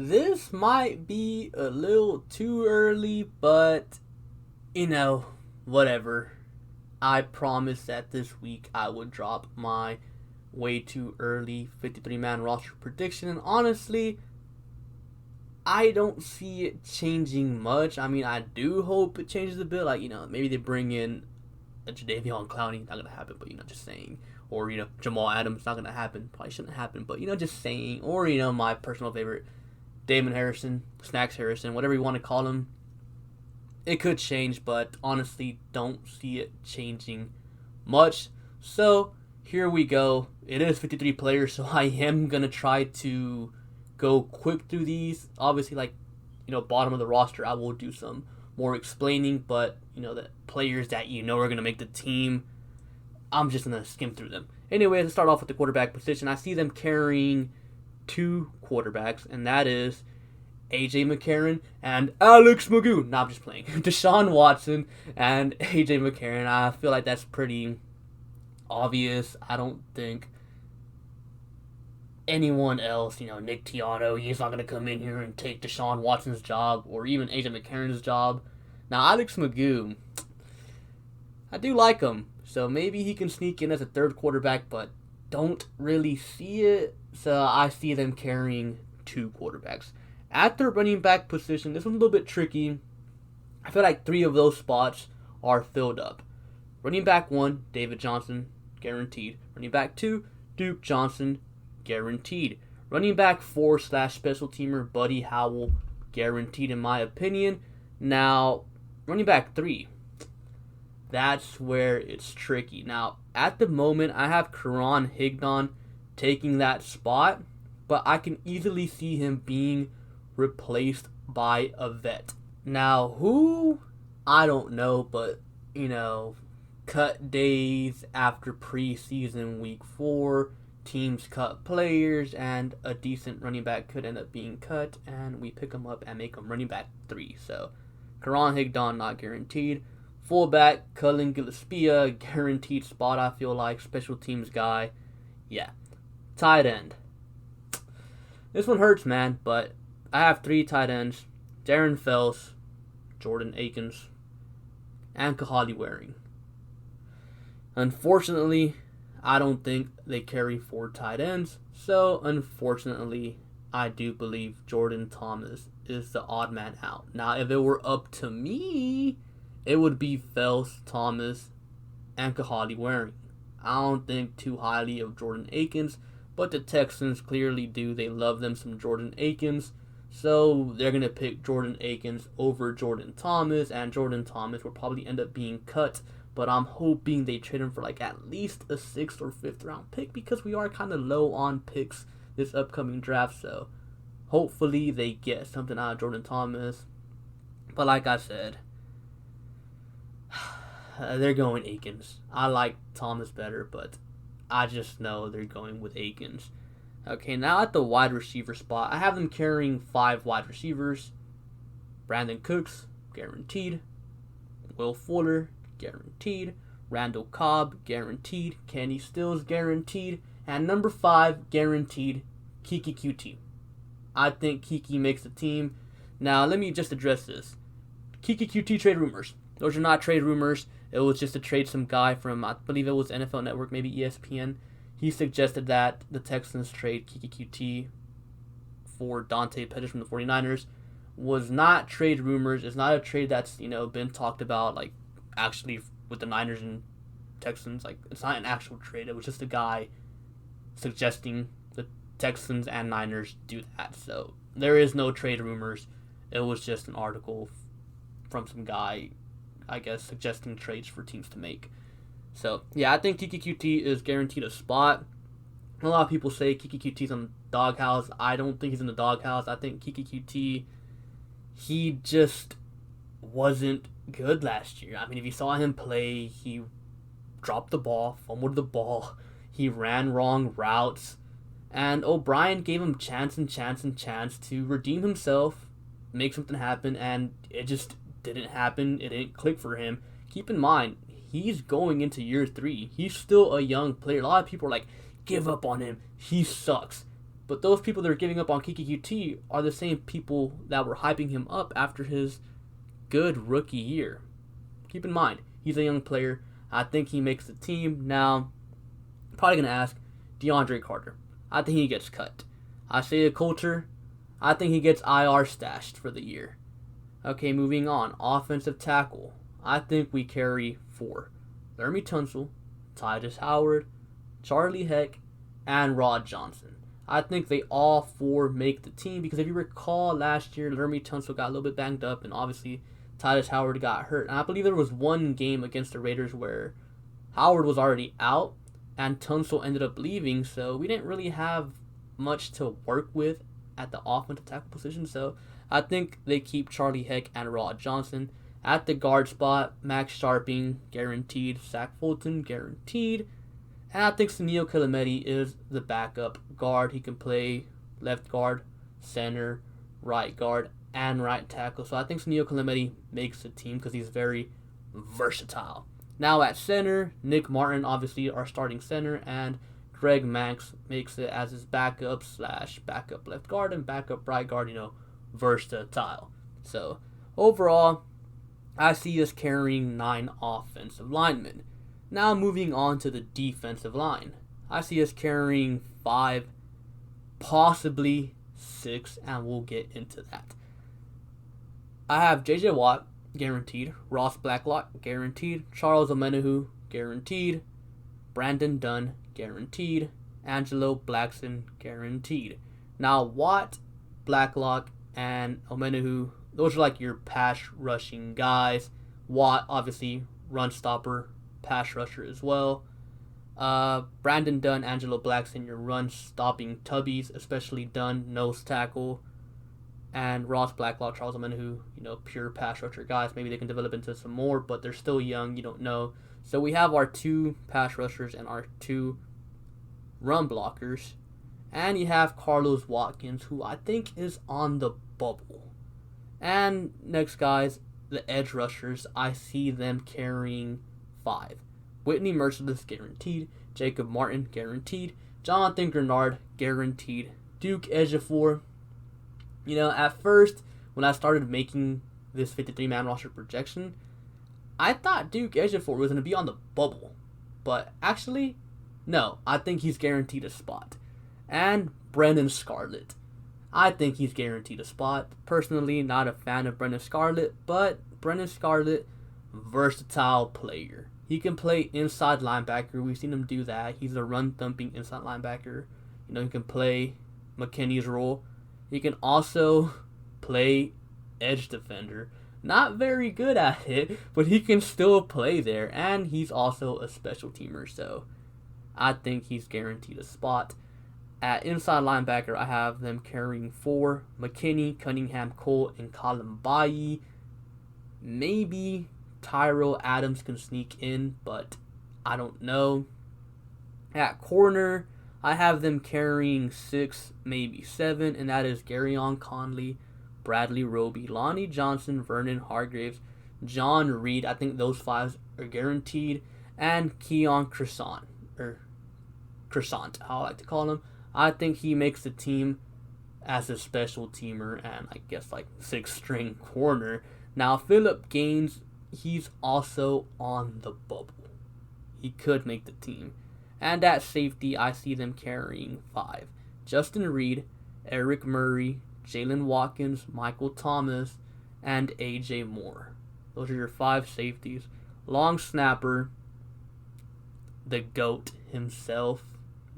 this might be a little too early, but whatever. I promised that this week I would drop my way too early 53-man roster prediction, and honestly, I don't see it changing much. I mean, I do hope it changes a bit. Like, maybe they bring in a Jadeveon Clowney. Not going to happen, but, just saying. Or, Jamal Adams. Not going to happen. Probably shouldn't happen, but, just saying. Or, my personal favorite, Damon Harrison, Snacks Harrison, whatever you want to call him. It could change, but honestly, don't see it changing much. So, here we go. It is 53 players, so I am going to try to go quick through these. Obviously, bottom of the roster, I will do some more explaining, but, the players that are going to make the team, I'm just going to skim through them. Anyway, let's start off with the quarterback position. I see them carrying two quarterbacks, and that is A.J. McCarron and Alex Magoo. No, I'm just playing. Deshaun Watson and A.J. McCarron. I feel like that's pretty obvious. I don't think anyone else, Nick Tiano, he's not going to come in here and take Deshaun Watson's job or even A.J. McCarron's job. Now, Alex Magoo, I do like him, so maybe he can sneak in as a third quarterback, but don't really see it. So I see them carrying two quarterbacks. At the running back position, this one's a little bit tricky. I feel like three of those spots are filled up. Running back 1, David Johnson, guaranteed. Running back 2, Duke Johnson, guaranteed. Running back 4/special teamer, Buddy Howell, guaranteed in my opinion. Now, running back 3, that's where it's tricky. Now, at the moment, I have Karan Higdon taking that spot, but I can easily see him being replaced by a vet. Now, who? I don't know, but, cut days after preseason week 4, teams cut players, and a decent running back could end up being cut, and we pick him up and make him running back 3. So, Karan Higdon, not guaranteed. Fullback, Cullen Gillespie, guaranteed spot, I feel like. Special teams guy. Yeah. Tight end. This one hurts, man, but I have 3 tight ends. Darren Fells, Jordan Akins, and Kahali Waring. Unfortunately, I don't think they carry 4 tight ends, so unfortunately, I do believe Jordan Thomas is the odd man out. Now, if it were up to me, it would be Fells, Thomas, and Kahali Waring. I don't think too highly of Jordan Akins, but the Texans clearly do. They love them some Jordan Akins, so they're going to pick Jordan Akins over Jordan Thomas, and Jordan Thomas will probably end up being cut, but I'm hoping they trade him for at least a 6th or 5th round pick, because we are kind of low on picks this upcoming draft, so hopefully they get something out of Jordan Thomas. But like I said, they're going Akins. I like Thomas better, but I just know they're going with Akins. Okay, now at the wide receiver spot, I have them carrying 5 wide receivers. Brandon Cooks, guaranteed. Will Fuller, guaranteed. Randall Cobb, guaranteed. Kenny Stills, guaranteed. And number 5, guaranteed, Keke Coutee. I think Keke makes the team. Now, let me just address this. Keke Coutee trade rumors. Those are not trade rumors. It was just to trade some guy from, I believe it was NFL Network, maybe ESPN. He suggested that the Texans trade Keke Coutee for Dante Pettis from the 49ers. Was not trade rumors. It's not a trade that's, been talked about, actually with the Niners and Texans. It's not an actual trade. It was just a guy suggesting the Texans and Niners do that. So, there is no trade rumors. It was just an article from some guy, I guess, suggesting trades for teams to make. So, yeah, I think Keke Coutee is guaranteed a spot. A lot of people say Keke Coutee's on the doghouse. I don't think he's in the doghouse. I think Keke Coutee, he just wasn't good last year. I mean, if you saw him play, he dropped the ball, fumbled the ball, he ran wrong routes, and O'Brien gave him chance to redeem himself, make something happen, and it just didn't happen. It didn't click for him. Keep in mind, he's going into year 3. He's still a young player. A lot of people are like, give up on him. He sucks. But those people that are giving up on Kiki QT are the same people that were hyping him up after his good rookie year. Keep in mind, he's a young player. I think he makes the team. Now, probably going to ask DeAndre Carter. I think he gets cut. Isaiah Coulter, I think he gets IR stashed for the year. Okay, moving on. Offensive tackle. I think we carry 4. Laremy Tunsil, Titus Howard, Charlie Heck, and Rod Johnson. I think they all 4 make the team because if you recall last year, Laremy Tunsil got a little bit banged up and obviously Titus Howard got hurt. And I believe there was one game against the Raiders where Howard was already out and Tunsil ended up leaving, so we didn't really have much to work with at the offensive tackle position. So I think they keep Charlie Heck and Rod Johnson. At the guard spot, Max Sharping, guaranteed. Zach Fulton, guaranteed. And I think Sunil Kelemeti is the backup guard. He can play left guard, center, right guard, and right tackle. So I think Sunil Kelemeti makes the team because he's very versatile. Now at center, Nick Martin, obviously our starting center, and Greg Manx makes it as his backup / backup left guard and backup right guard, versatile. So overall, I see us carrying 9 offensive linemen. Now moving on to the defensive line. I see us carrying 5, possibly 6, and we'll get into that. I have J.J. Watt, guaranteed. Ross Blacklock, guaranteed. Charles Omenihu, guaranteed. Brandon Dunn, guaranteed. Angelo Blackson, guaranteed. Now, Watt, Blacklock, and Omenihu, those are like your pass rushing guys. Watt, obviously, run stopper, pass rusher as well. Brandon Dunn, Angelo Blackson, your run stopping tubbies, especially Dunn, nose tackle. And Ross Blacklock, Charles Omenihu, pure pass rusher guys. Maybe they can develop into some more, but they're still young. You don't know. So we have our 2 pass rushers and our 2 run blockers. And you have Carlos Watkins, who I think is on the bubble. And next, guys, the edge rushers. I see them carrying 5. Whitney Merciless, guaranteed. Jacob Martin, guaranteed. Jonathan Grenard, guaranteed. Duke Ejiofor. At first, when I started making this 53-man roster projection, I thought Duke Ejiofor was going to be on the bubble. But actually, no. I think he's guaranteed a spot. And Brendan Scarlett. I think he's guaranteed a spot. Personally, not a fan of Brendan Scarlett, but Brendan Scarlett, versatile player. He can play inside linebacker. We've seen him do that. He's a run-thumping inside linebacker. He can play McKinney's role. He can also play edge defender. Not very good at it, but he can still play there. And he's also a special teamer, so I think he's guaranteed a spot. At inside linebacker, I have them carrying 4. McKinney, Cunningham, Cole, and Kalimbayi. Maybe Tyrell Adams can sneak in, but I don't know. At corner, I have them carrying 6, maybe 7, and that is Garyon Conley, Bradley Roby, Lonnie Johnson, Vernon Hargraves, John Reed. I think those 5 are guaranteed. And Keon Crescent, how I like to call him. I think he makes the team as a special teamer and I guess like 6th string corner. Now, Philip Gaines, he's also on the bubble. He could make the team. And at safety, I see them carrying 5. Justin Reed, Eric Murray, Jalen Watkins, Michael Thomas, and A.J. Moore. Those are your 5 safeties. Long snapper, the GOAT himself,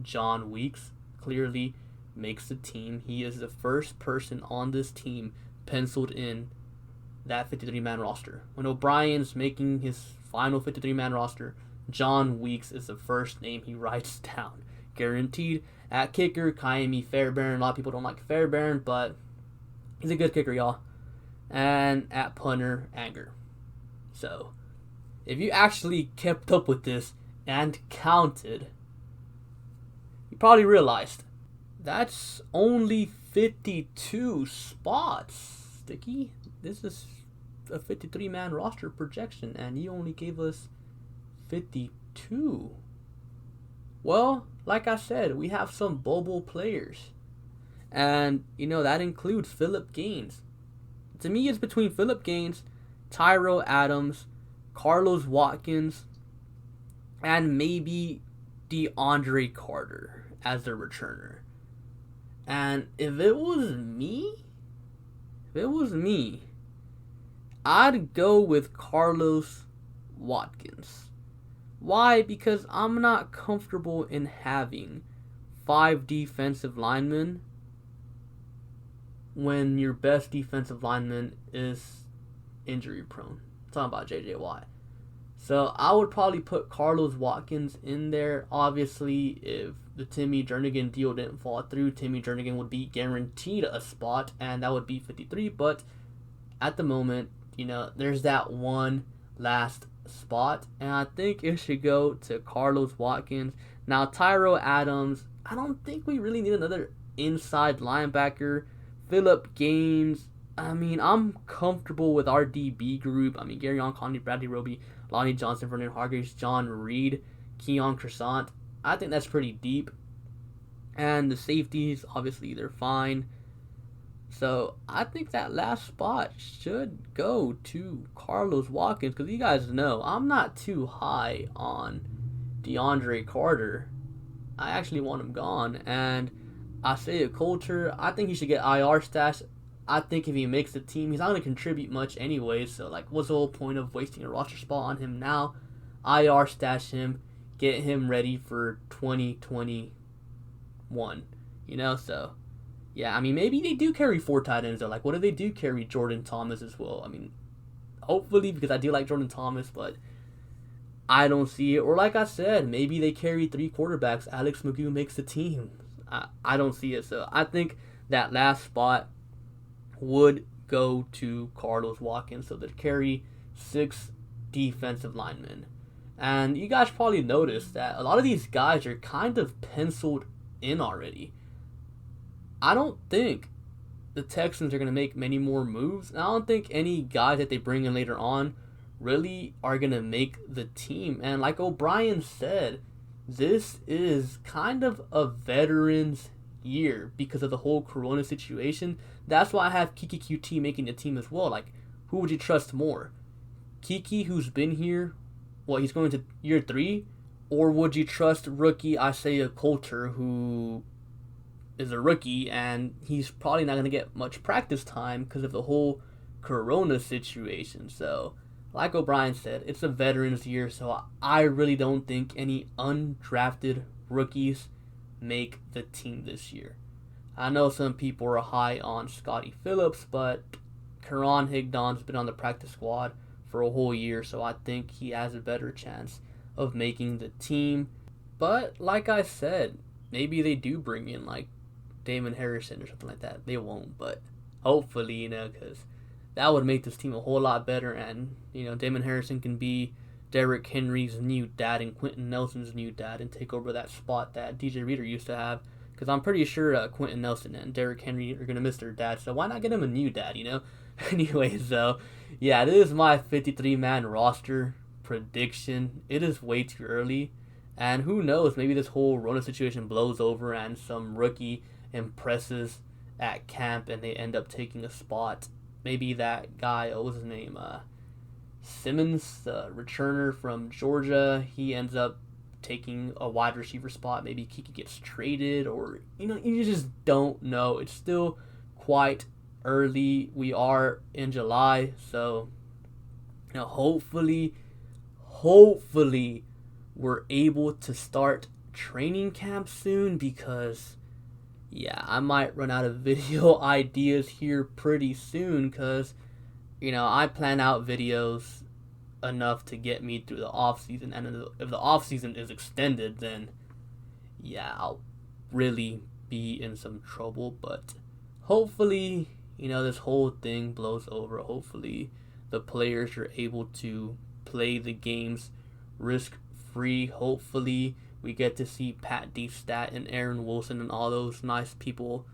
John Weeks, clearly makes the team. He is the first person on this team penciled in that 53-man roster. When O'Brien's making his final 53-man roster, John Weeks is the first name he writes down. Guaranteed. At kicker, Kaimi Fairbairn. A lot of people don't like Fairbairn, but he's a good kicker, y'all. And at punter, Anger. So, if you actually kept up with this and counted, you probably realized that's only 52 spots, Sticky. This is a 53-man roster projection, and you only gave us 52. Well, like I said, we have some bubble players. And, that includes Phillip Gaines. To me, it's between Phillip Gaines, Tyrell Adams, Carlos Watkins, and maybe DeAndre Carter as the returner. And if it was me, I'd go with Carlos Watkins. Why? Because I'm not comfortable in having 5 defensive linemen when your best defensive lineman is injury prone. I'm talking about JJ Watt. So I would probably put Carlos Watkins in there. Obviously, if the Timmy Jernigan deal didn't fall through, Timmy Jernigan would be guaranteed a spot, and that would be 53. But at the moment, there's that one last spot, and I think it should go to Carlos Watkins. Now, Tyrell Adams, I don't think we really need another inside linebacker. Phillip Gaines, I'm comfortable with our DB group. Garyon Conley, Bradley Roby, Lonnie Johnson, Vernon Hargreaves, John Reed, Keon Croissant. I think that's pretty deep. And the safeties, obviously, they're fine. So I think that last spot should go to Carlos Watkins, because you guys know I'm not too high on DeAndre Carter. I actually want him gone. And Isaiah Coulter, I think he should get IR stash. I think if he makes the team, he's not going to contribute much anyway. So, what's the whole point of wasting a roster spot on him now? IR stash him, get him ready for 2021. So, yeah, maybe they do carry 4 tight ends, though. What if they do carry Jordan Thomas as well? Hopefully, because I do like Jordan Thomas, but I don't see it. Or, like I said, maybe they carry 3 quarterbacks. Alex Magoo makes the team. I don't see it. So I think that last spot would go to Carlos Watkins. So they carry 6 defensive linemen. And you guys probably noticed that a lot of these guys are kind of penciled in already. I don't think the Texans are going to make many more moves. And I don't think any guys that they bring in later on really are going to make the team. And like O'Brien said, this is kind of a veteran's year because of the whole Corona situation. That's why I have Keke QT making the team as well. Who would you trust more? Keke, who's been here, he's going to year 3? Or would you trust rookie Isaiah Coulter, who is a rookie, and he's probably not going to get much practice time because of the whole Corona situation? So, like O'Brien said, it's a veterans year, so I really don't think any undrafted rookies make the team this year. I know some people are high on Scotty Phillips, but Karan Higdon's been on the practice squad for a whole year, so I think he has a better chance of making the team. But like I said, maybe they do bring in Damon Harrison or something like that. They won't, but hopefully, because that would make this team a whole lot better. And, Damon Harrison can be Derrick Henry's new dad and Quentin Nelson's new dad and take over that spot that DJ Reader used to have. Because I'm pretty sure Quentin Nelson and Derrick Henry are going to miss their dad. So why not get him a new dad, Anyways, so, yeah, it is my 53-man roster prediction. It is way too early. And who knows, maybe this whole Rona situation blows over and some rookie impresses at camp and they end up taking a spot. Maybe that guy, what was his name? Simmons, the returner from Georgia, he ends up taking a wide receiver spot. Maybe Keke gets traded, or, you just don't know. It's still quite early. We are in July, so, hopefully, we're able to start training camp soon, because I might run out of video ideas here pretty soon, because I plan out videos enough to get me through the off season, and if the off season is extended, then I'll really be in some trouble. But hopefully, this whole thing blows over. Hopefully the players are able to play the games risk free. Hopefully we get to see Pat DeStat and Aaron Wilson and all those nice people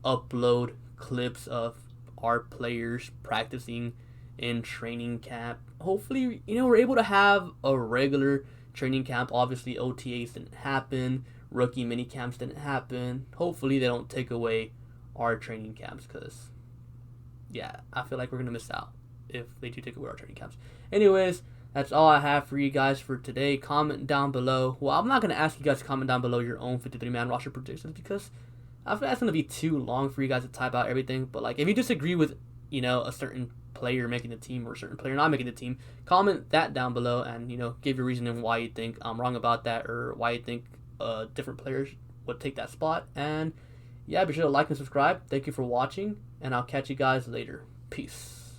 upload clips of our players practicing in training camp. Hopefully, we're able to have a regular training camp. Obviously, OTAs didn't happen. Rookie mini camps didn't happen. Hopefully, they don't take away our training camps, because yeah, I feel like we're gonna miss out if they do take away our training camps. Anyways, that's all I have for you guys for today. Comment down below. Well, I'm not gonna ask you guys to comment down below your own 53-man roster predictions, because I feel that's gonna be too long for you guys to type out everything. But like, if you disagree with a certain player making the team or a certain player not making the team, comment that down below and give your reasoning why you think I'm wrong about that, or why you think different players would take that spot. And yeah, be sure to like and subscribe. Thank you for watching, and I'll catch you guys later. Peace.